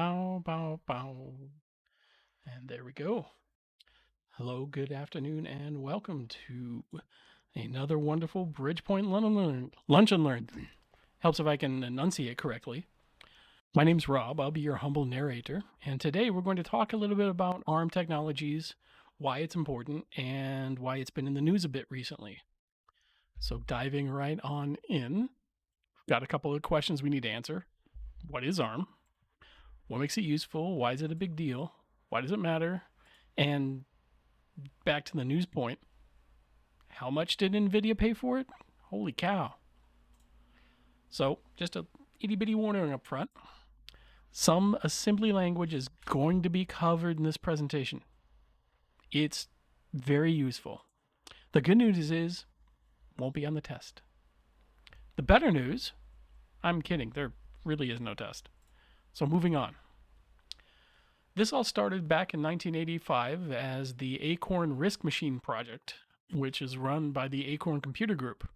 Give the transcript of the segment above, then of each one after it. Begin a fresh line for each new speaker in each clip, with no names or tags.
Bow, bow, bow. And there we go. Hello, good afternoon, and welcome to another wonderful Bridgepoint Lunch and Learn. Helps if I can enunciate correctly. My name's Rob. I'll be your humble narrator. And today we're going to talk a little bit about ARM technologies, why it's important, and why it's been in the news a bit recently. So diving right on in, got a couple of questions we need to answer. What is ARM? What makes it useful? Why is it a big deal? Why does it matter? And back to the news point, how much did NVIDIA pay for it? Holy cow. So, just a itty bitty warning up front. Some assembly language is going to be covered in this presentation. It's very useful. The good news is, won't be on the test. The better news, I'm kidding, there really is no test. So, moving on. This all started back in 1985 as the Acorn RISC Machine project, which is run by the Acorn Computer Group.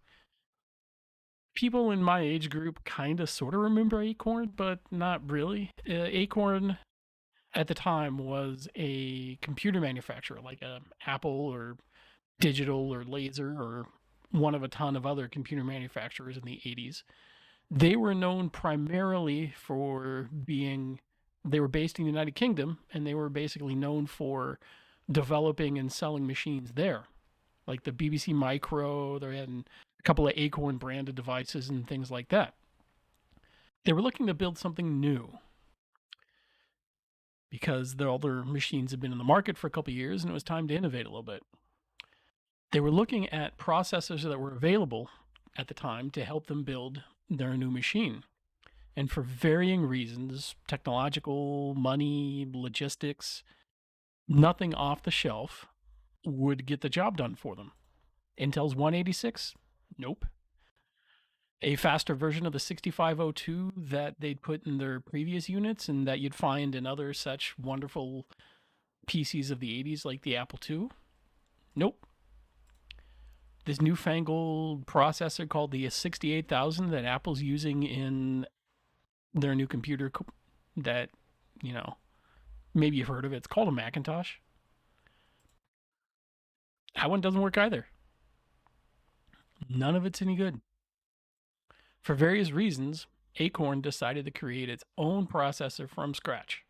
People in my age group kind of sort of remember Acorn, but not really. Acorn at the time was a computer manufacturer like Apple or Digital or Laser or one of a ton of other computer manufacturers in the 80s. They were known primarily for being, they were based in the United Kingdom, and they were basically known for developing and selling machines there, like the BBC Micro. They had a couple of Acorn branded devices and things like that. They were looking to build something new because all their machines had been in the market for a couple of years, and it was time to innovate a little bit. They were looking at processors that were available at the time to help them build their new machine. And for varying reasons, technological, money, logistics, nothing off the shelf would get the job done for them. Intel's 186? Nope. A faster version of the 6502 that they'd put in their previous units and that you'd find in other such wonderful PCs of the 80s like the Apple II? Nope. This newfangled processor called the 68000 that Apple's using in their new computer that, maybe you've heard of it. It's called a Macintosh. That one doesn't work either. None of it's any good. For various reasons, Acorn decided to create its own processor from scratch.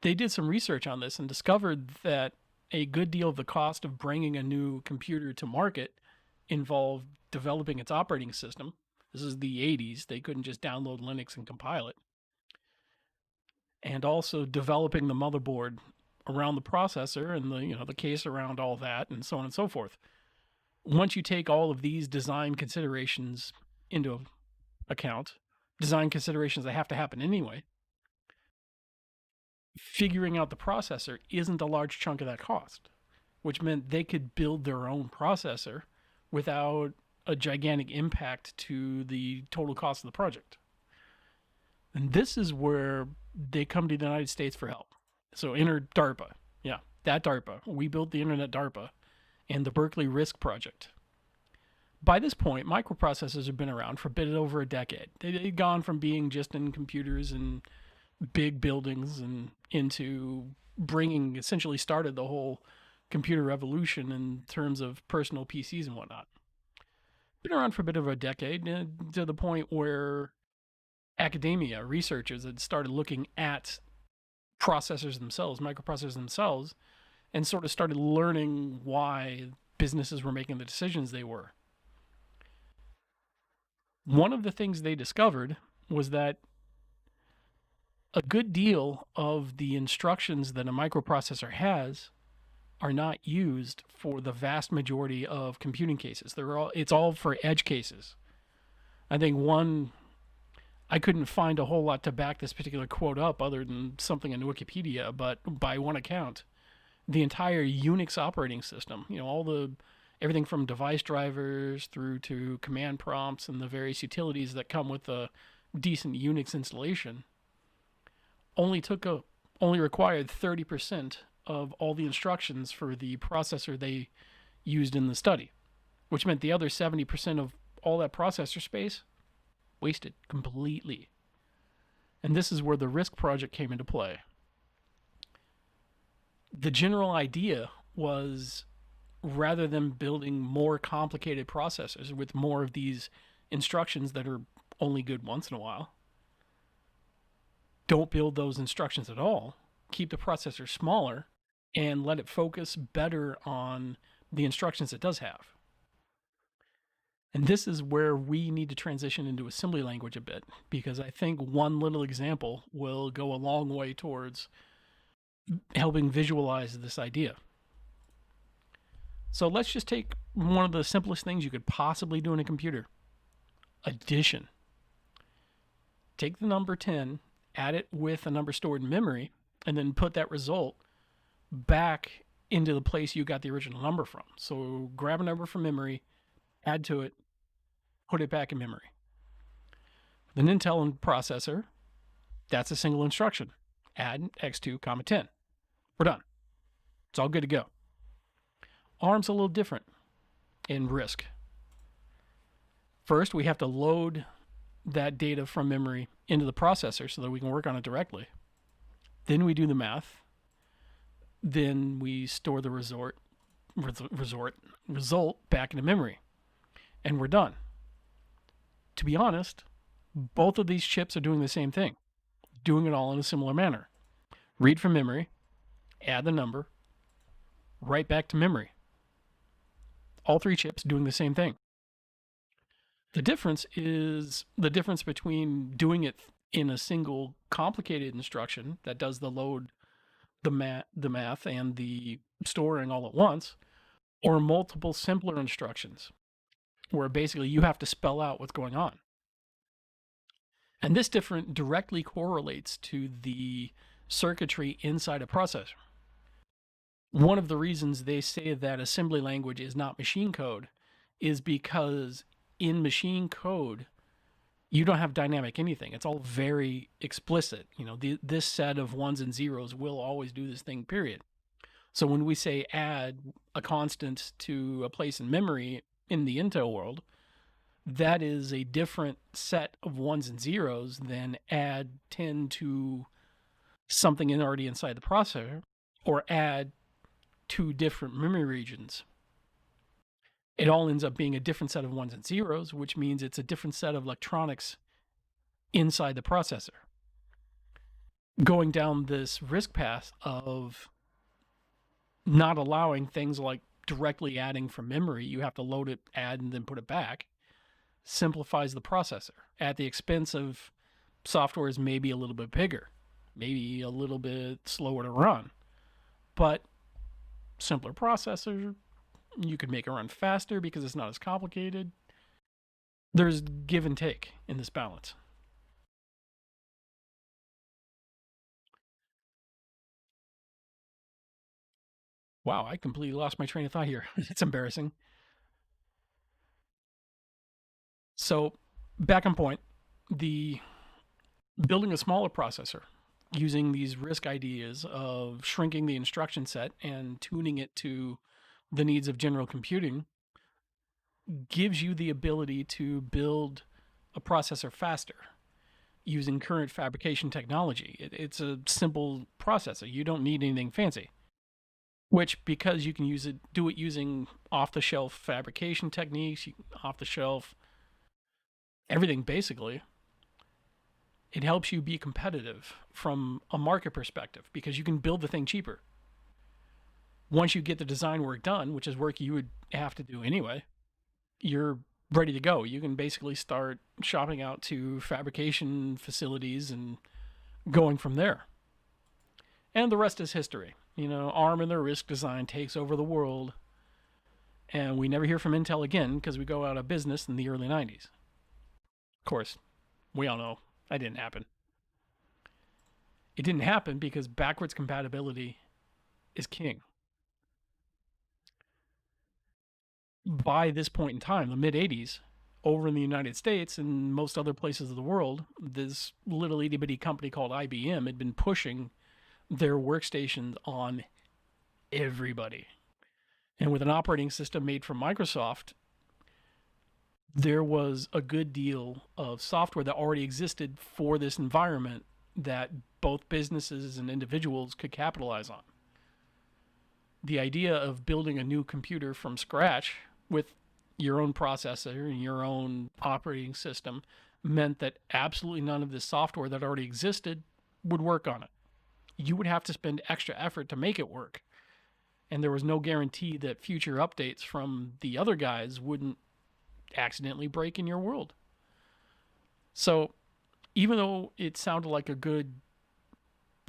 They did some research on this and discovered that a good deal of the cost of bringing a new computer to market involved developing its operating system. This is the 80s. They couldn't just download Linux and compile it. And also developing the motherboard around the processor and the case around all that and so on and so forth. Once you take all of these design considerations into account, design considerations that have to happen anyway, figuring out the processor isn't a large chunk of that cost, which meant they could build their own processor without a gigantic impact to the total cost of the project. And this is where they come to the United States for help. So enter DARPA. Yeah, that DARPA. We built the Internet DARPA and the Berkeley RISC project. By this point, microprocessors have been around for a bit over a decade. They'd gone from being just in computers and big buildings and into essentially started the whole computer revolution in terms of personal PCs and whatnot. Been around for a bit over a decade, to the point where academia, researchers had started looking at processors themselves, microprocessors themselves, and sort of started learning why businesses were making the decisions they were. One of the things they discovered was that a good deal of the instructions that a microprocessor has are not used for the vast majority of computing cases. It's all for edge cases. I think I couldn't find a whole lot to back this particular quote up other than something in Wikipedia, but by one account, the entire Unix operating system, everything from device drivers through to command prompts and the various utilities that come with a decent Unix installation, only required 30% of all the instructions for the processor they used in the study, which meant the other 70% of all that processor space wasted completely. And this is where the RISC project came into play. The general idea was, rather than building more complicated processors with more of these instructions that are only good once in a while, don't build those instructions at all. Keep the processor smaller and let it focus better on the instructions it does have. And this is where we need to transition into assembly language a bit, because I think one little example will go a long way towards helping visualize this idea. So let's just take one of the simplest things you could possibly do in a computer: addition. Take the number 10, add it with a number stored in memory, and then put that result back into the place you got the original number from. So grab a number from memory, add to it, put it back in memory. The Intel processor, that's a single instruction: add x2, 10. We're done. It's all good to go. ARM's a little different in RISC. First, we have to load that data from memory into the processor so that we can work on it directly. Then we do the math. Then we store the result back into memory. And we're done. To be honest, both of these chips are doing the same thing, doing it all in a similar manner. Read from memory, add the number, right back to memory. All three chips doing the same thing. The difference is the difference between doing it in a single complicated instruction that does the load, the math, and the storing all at once, or multiple simpler instructions where basically you have to spell out what's going on. And this difference directly correlates to the circuitry inside a processor. One of the reasons they say that assembly language is not machine code is because in machine code, you don't have dynamic anything. It's all very explicit. You know, this set of ones and zeros will always do this thing, period. So when we say add a constant to a place in memory in the Intel world, that is a different set of ones and zeros than add 10 to something already inside the processor, or add two different memory regions. It all ends up being a different set of ones and zeros, which means it's a different set of electronics inside the processor. Going down this RISC path of not allowing things like directly adding from memory, you have to load it, add, and then put it back, simplifies the processor at the expense of software is maybe a little bit bigger, maybe a little bit slower to run, but simpler processor, you could make it run faster because it's not as complicated. There's give and take in this balance. Wow, I completely lost my train of thought here. It's embarrassing. So, back on point, the building a smaller processor using these RISC ideas of shrinking the instruction set and tuning it to the needs of general computing gives you the ability to build a processor faster using current fabrication technology. It's a simple processor. You don't need anything fancy. Which, because you can do it using off-the-shelf fabrication techniques, off-the-shelf everything basically, it helps you be competitive from a market perspective because you can build the thing cheaper. Once you get the design work done, which is work you would have to do anyway, you're ready to go. You can basically start shopping out to fabrication facilities and going from there. And the rest is history. You know, ARM and their RISC design takes over the world, and we never hear from Intel again because we go out of business in the early 90s. Of course, we all know that didn't happen. It didn't happen because backwards compatibility is king. By this point in time, the mid-80s, over in the United States and most other places of the world, this little itty-bitty company called IBM had been pushing their workstations on everybody. And with an operating system made from Microsoft, there was a good deal of software that already existed for this environment that both businesses and individuals could capitalize on. The idea of building a new computer from scratch with your own processor and your own operating system meant that absolutely none of the software that already existed would work on it. You would have to spend extra effort to make it work. And there was no guarantee that future updates from the other guys wouldn't accidentally break in your world. So even though it sounded like a good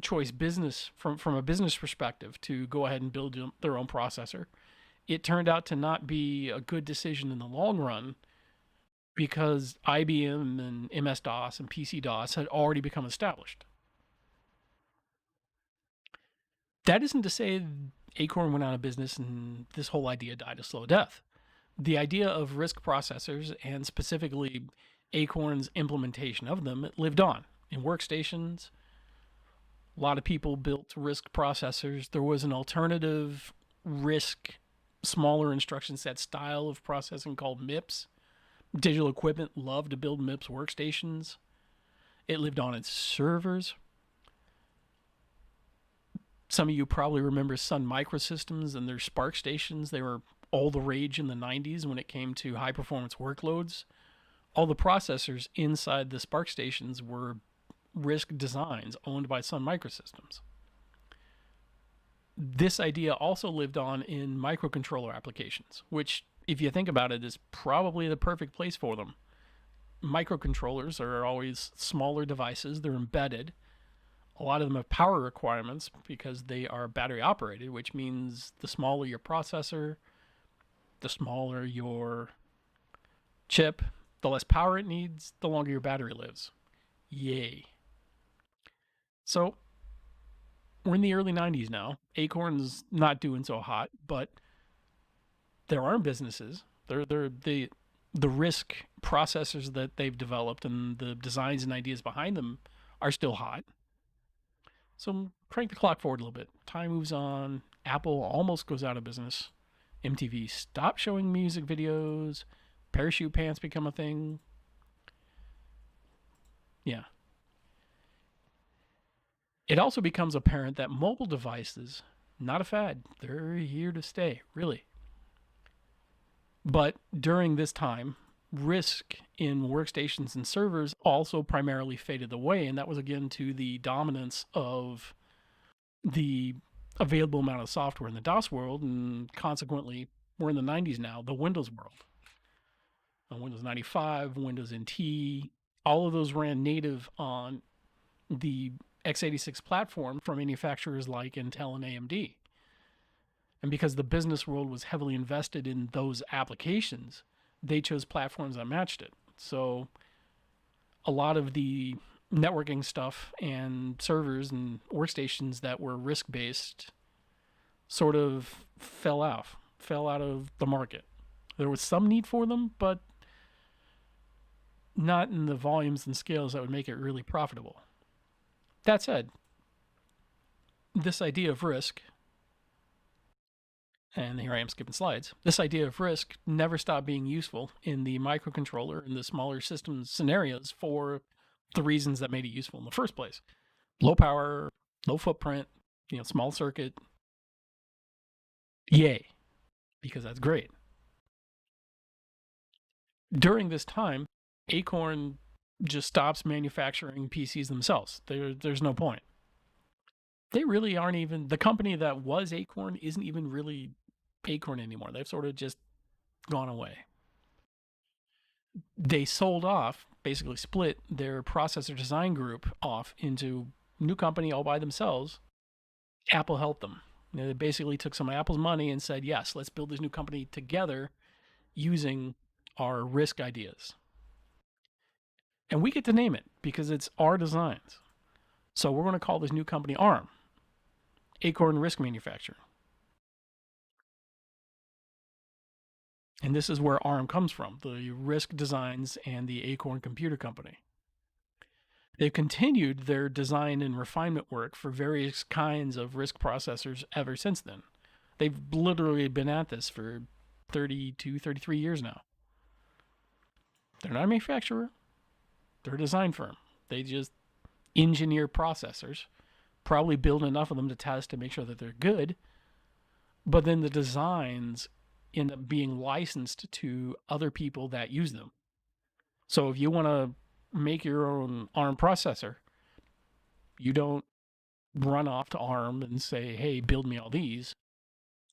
choice business from a business perspective to go ahead and build their own processor, it turned out to not be a good decision in the long run because IBM and MS-DOS and PC-DOS had already become established. That isn't to say Acorn went out of business and this whole idea died a slow death. The idea of RISC processors, and specifically Acorn's implementation of them, it lived on in workstations. A lot of people built RISC processors. There was an alternative RISC, smaller instruction set style of processing called MIPS. Digital Equipment loved to build MIPS workstations. It lived on its servers. Some of you probably remember Sun Microsystems and their Spark stations. They were all the rage in the 90s when it came to high performance workloads. All the processors inside the Spark stations were RISC designs owned by Sun Microsystems. This idea also lived on in microcontroller applications, which, if you think about it, is probably the perfect place for them. Microcontrollers are always smaller devices. They're embedded. A lot of them have power requirements because they are battery operated, which means the smaller your processor, the smaller your chip, the less power it needs, the longer your battery lives. Yay. So we're in the early 90s now. Acorn's not doing so hot, but there are businesses. The RISC processors that they've developed and the designs and ideas behind them are still hot. So crank the clock forward a little bit. Time moves on. Apple almost goes out of business. MTV stopped showing music videos. Parachute pants become a thing. Yeah. It also becomes apparent that mobile devices, not a fad. They're here to stay, really. But during this time, RISC in workstations and servers also primarily faded away, and that was again to the dominance of the available amount of software in the DOS world, and consequently, we're in the 90s now, the Windows world. Windows 95, Windows NT, all of those ran native on the x86 platform from manufacturers like Intel and AMD. And because the business world was heavily invested in those applications, they chose platforms that matched it. So a lot of the networking stuff and servers and workstations that were RISC-based sort of fell out of the market. There was some need for them, but not in the volumes and scales that would make it really profitable. That said, this idea of RISC, and here I am skipping slides, this idea of RISC never stopped being useful in the microcontroller and the smaller system scenarios for the reasons that made it useful in the first place. Low power, low footprint, small circuit. Yay, because that's great. During this time, Acorn just stops manufacturing PCs themselves. There's no point. They really aren't even, the company that was Acorn isn't even really Acorn anymore. They've sort of just gone away. They sold off, basically split their processor design group off into a new company all by themselves. Apple helped them. They basically took some of Apple's money and said, yes, let's build this new company together using our RISC ideas. And we get to name it because it's our designs. So we're going to call this new company ARM, Acorn RISC Manufacturer. And this is where ARM comes from, the RISC Designs and the Acorn Computer Company. They've continued their design and refinement work for various kinds of RISC processors ever since then. They've literally been at this for 32, 33 years now. They're not a manufacturer. They're a design firm. They engineer processors, probably build enough of them to test to make sure that they're good, but then the designs end up being licensed to other people that use them. So if you want to make your own ARM processor, you don't run off to ARM and say, hey, build me all these.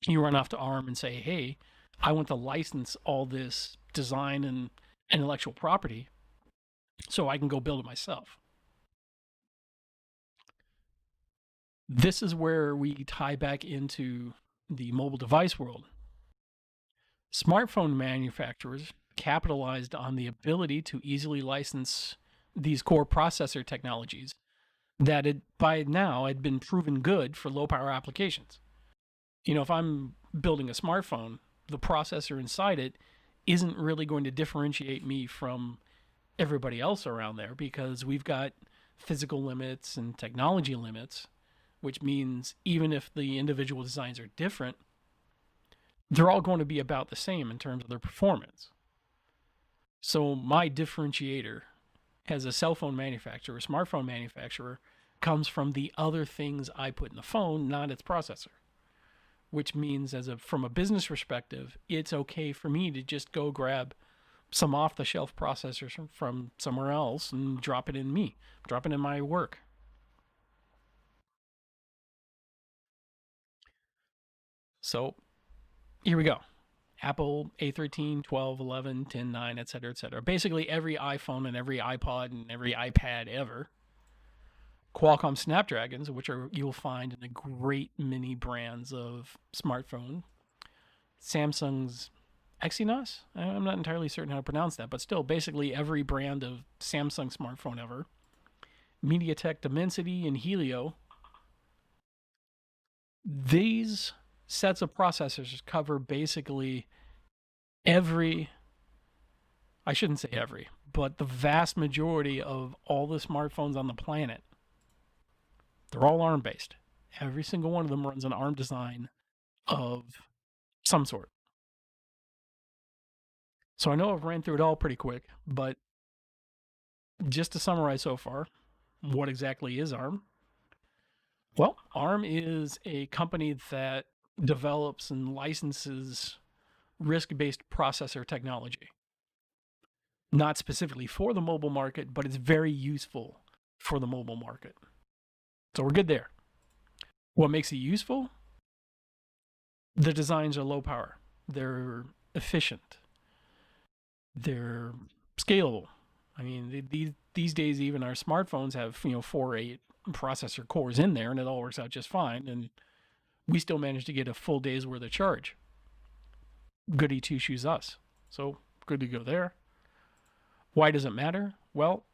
You run off to ARM and say, hey, I want to license all this design and intellectual property so I can go build it myself. This is where we tie back into the mobile device world. Smartphone manufacturers capitalized on the ability to easily license these core processor technologies that had by now had been proven good for low power applications. If I'm building a smartphone, the processor inside it isn't really going to differentiate me from everybody else around there because we've got physical limits and technology limits, which means even if the individual designs are different, they're all going to be about the same in terms of their performance. So my differentiator as a cell phone manufacturer, a smartphone manufacturer, comes from the other things I put in the phone, not its processor. Which means from a business perspective, it's okay for me to just go grab some off-the-shelf processors from somewhere else and drop it in my work. So here we go. Apple A13, 12, 11, 10, 9, etc., etc. Basically every iPhone and every iPod and every iPad ever. Qualcomm Snapdragons, which you'll find in a great many brands of smartphone. Samsung's Exynos? I'm not entirely certain how to pronounce that, but still, basically every brand of Samsung smartphone ever. MediaTek Dimensity and Helio. These sets of processors cover basically I shouldn't say every, but the vast majority of all the smartphones on the planet. They're all ARM based. Every single one of them runs an ARM design of some sort. So I know I've ran through it all pretty quick, but just to summarize so far, what exactly is ARM? Well, ARM is a company that develops and licenses RISC-based processor technology. Not specifically for the mobile market, but it's very useful for the mobile market. So we're good there. What makes it useful? The designs are low power. They're efficient. They're scalable. I mean, these days, even our smartphones have 4 or 8 processor cores in there, and it all works out just fine. And we still manage to get a full day's worth of charge. Goody two shoes us. So good to go there. Why does it matter? Well,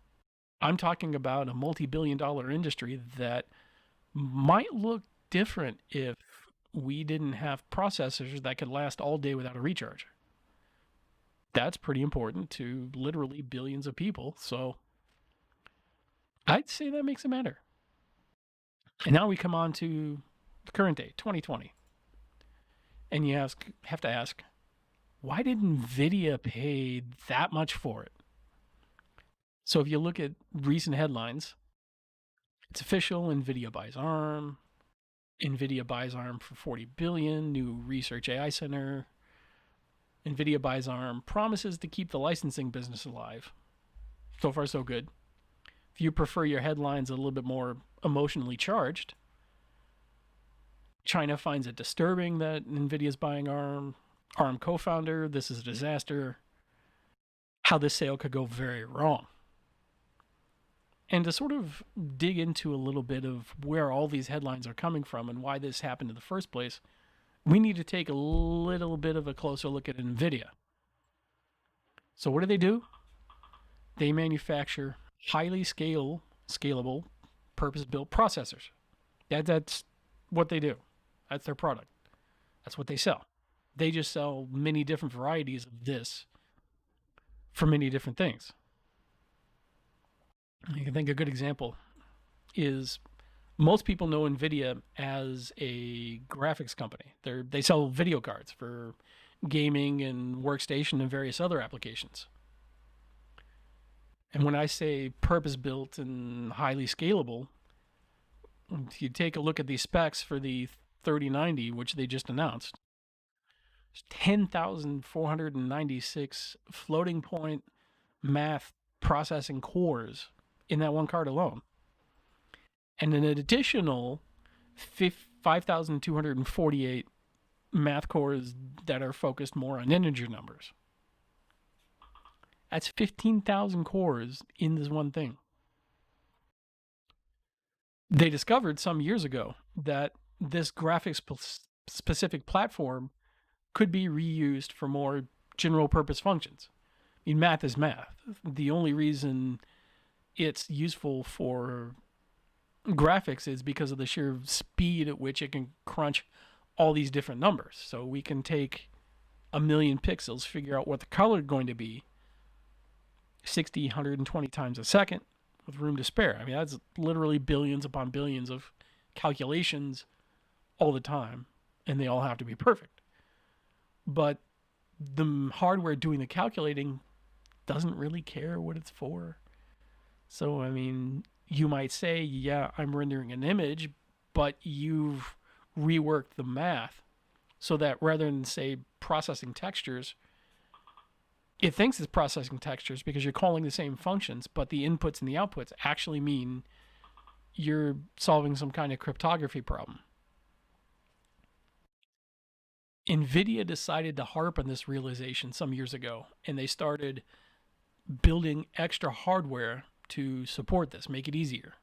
I'm talking about a multi-billion-dollar industry that might look different if we didn't have processors that could last all day without a recharge. That's pretty important to literally billions of people. So I'd say that makes it matter. And now we come on to the current day, 2020. And you have to ask, why did NVIDIA pay that much for it? So if you look at recent headlines, it's official, NVIDIA buys ARM. NVIDIA buys ARM for $40 billion, new research AI center. NVIDIA buys ARM, promises to keep the licensing business alive. So far, so good. If you prefer your headlines a little bit more emotionally charged, China finds it disturbing that NVIDIA is buying ARM. ARM co-founder, this is a disaster. How this sale could go very wrong. And to sort of dig into a little bit of where all these headlines are coming from and why this happened in the first place, we need to take a little bit of a closer look at NVIDIA. So what do? They manufacture highly scalable, purpose-built processors. That's what they do. That's their product. That's what they sell. They just sell many different varieties of this for many different things. I think a good example is most people know NVIDIA as a graphics company. They sell video cards for gaming and workstation and various other applications. And when I say purpose built and highly scalable, if you take a look at the specs for the 3090, which they just announced, 10,496 floating point math processing cores in that one card alone. And an additional 5,248 math cores that are focused more on integer numbers. That's 15,000 cores in this one thing. They discovered some years ago that this graphics specific platform could be reused for more general purpose functions. I mean, math is math. The only reason it's useful for graphics is because of the sheer speed at which it can crunch all these different numbers. So we can take a million pixels, figure out what the color is going to be 60, 120 times a second with room to spare. I mean, that's literally billions upon billions of calculations all the time, and they all have to be perfect. But the hardware doing the calculating doesn't really care what it's for. So, I mean, you might say, yeah, I'm rendering an image, but you've reworked the math so that rather than, say, processing textures, it thinks it's processing textures because you're calling the same functions, but the inputs and the outputs actually mean you're solving some kind of cryptography problem. NVIDIA decided to harp on this realization some years ago, and they started building extra hardware to support this, make it easier.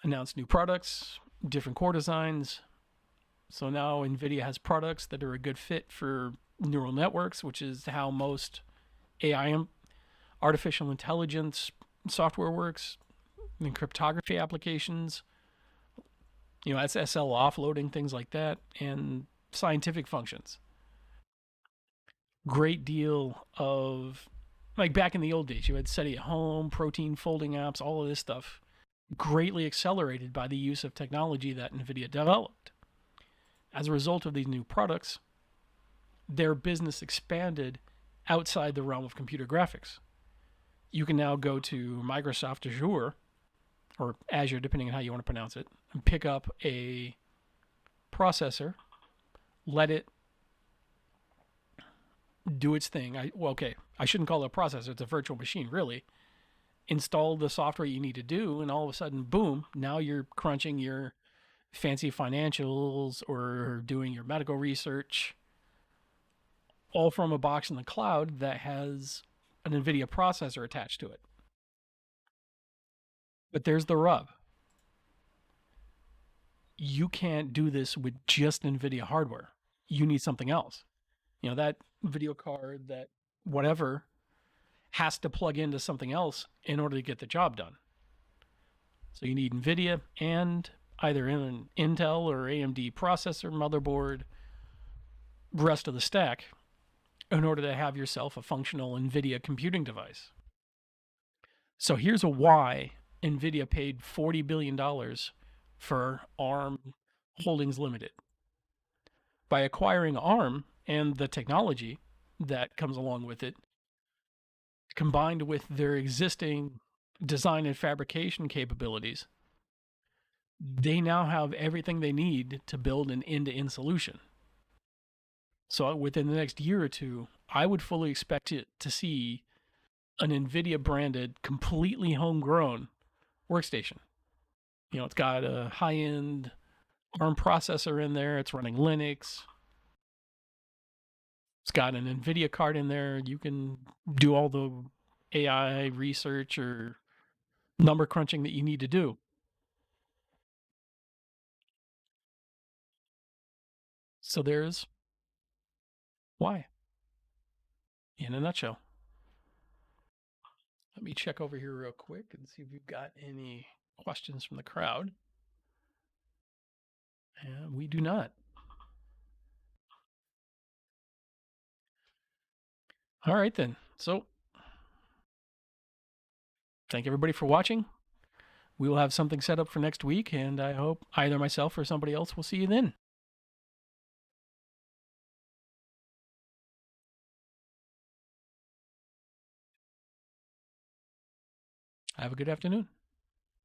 Announced new products, different core designs. So now NVIDIA has products that are a good fit for neural networks, which is how most AI, artificial intelligence software works, in cryptography applications, SSL offloading, things like that, and scientific functions. Great deal of, like back in the old days, you had SETI at home, protein folding apps, all of this stuff, greatly accelerated by the use of technology that NVIDIA developed. As a result of these new products, their business expanded outside the realm of computer graphics. You can now go to Microsoft Azure, or Azure, depending on how you want to pronounce it, and pick up a processor, let it do its thing. I shouldn't call it a processor, it's a virtual machine, really. Install the software you need to do, and all of a sudden, boom, now you're crunching your fancy financials or doing your medical research, all from a box in the cloud that has an NVIDIA processor attached to it. But there's the rub. You can't do this with just NVIDIA hardware. You need something else. That video card, that whatever, has to plug into something else in order to get the job done. So you need NVIDIA and either an Intel or AMD processor, motherboard, rest of the stack, in order to have yourself a functional NVIDIA computing device. So here's a why NVIDIA paid $40 billion for ARM Holdings Limited. By acquiring ARM and the technology that comes along with it, combined with their existing design and fabrication capabilities, they now have everything they need to build an end-to-end solution. So within the next year or two, I would fully expect it to see an NVIDIA branded, completely homegrown workstation. It's got a high-end ARM processor in there. It's running Linux. It's got an NVIDIA card in there. You can do all the AI research or number crunching that you need to do. So there's why, in a nutshell. Let me check over here real quick and see if we've got any questions from the crowd. And we do not. All right, then. So thank everybody for watching. We will have something set up for next week, and I hope either myself or somebody else will see you then. Have a good afternoon.